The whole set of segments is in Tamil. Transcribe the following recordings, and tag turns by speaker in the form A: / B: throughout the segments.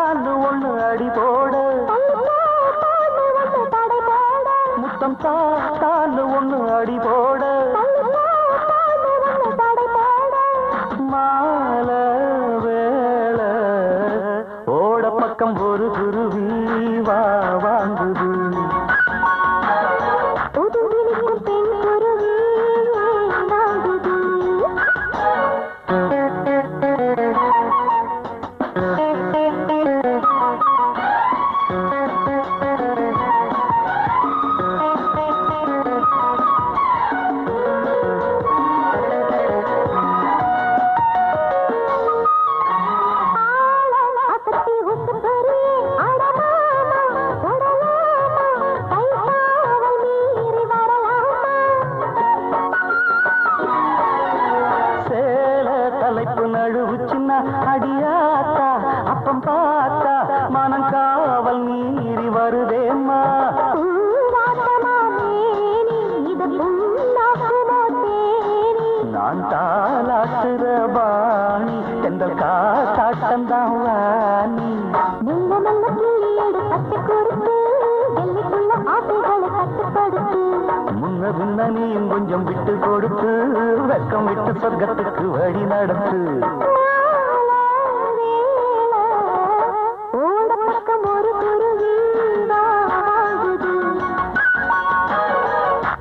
A: தான்னு ஒண்ணு அடி போட முத்தம் தான்னு ஒண்ணு அடி போட மாலை வேளை ஓட பக்கம் ஒரு குருவி வா வாங்குது அடியாத்தா அப்பம் பார்த்தா மனம் காவல் மீறி வருதேம்மா நான் தாளாட்டுற பாணி தென்றல் காட்டாட்டந்தான் வாணி
B: நல்ல நல்ல கிளியோடு பச்சை கொடுத்து வெள்ளிக்குள்ள ஆசைகளை கட்டுப்படுத்து
A: முன்ன பின்ன நீயும் கொஞ்சம் விட்டு கொடுத்து வெக்கம் விட்டு சொர்க்கத்துக்கு வழி நடத்து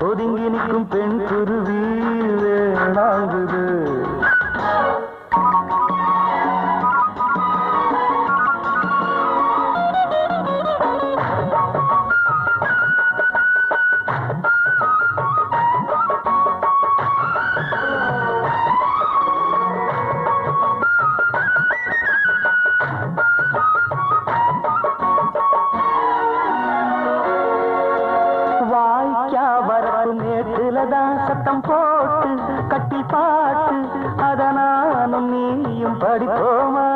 A: ஒதுங்கி நிற்கும் பெண் குருவி வேளாங்குது மேட்டுலதான் சத்தம் போட்டு கட்டி பாட்டு அத நானும் நீயும் படிப்போமா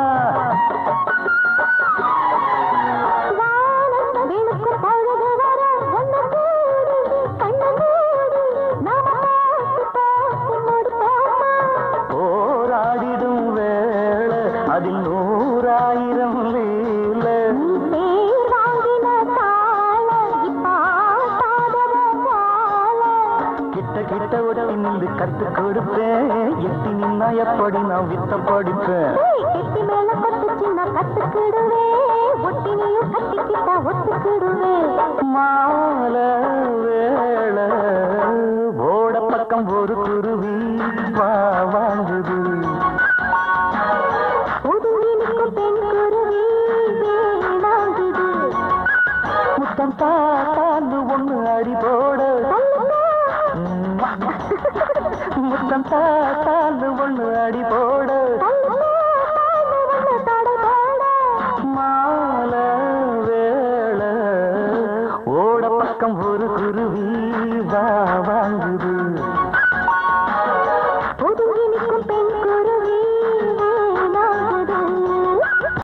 A: போராடிடும் வேளை அதில் 100,000 வேலை கிட்ட விட நின்று கத்து கொடுப்பேன் எட்டி நின்னா எப்படி நான் வித்த படிப்பேன்
B: கெட்டி மேல கொத்து சின்ன கத்துக்கிடுவே ஒட்டி நீயும் கட்டிக்கிட்டா ஒத்துக்கிடுவே
A: மாலை வேளை ஓட பக்கம் ஒரு குருவி வா வாங்குது
B: ஒதுங்கி நிற்கும் பெண் குருவி வேளாங்குது
A: முத்தம் தான்னு ஒண்ணு அடி போட முத்தம் தான்னு ஒண்ணு அடி போட மாலை வேளை ஓட பக்கம்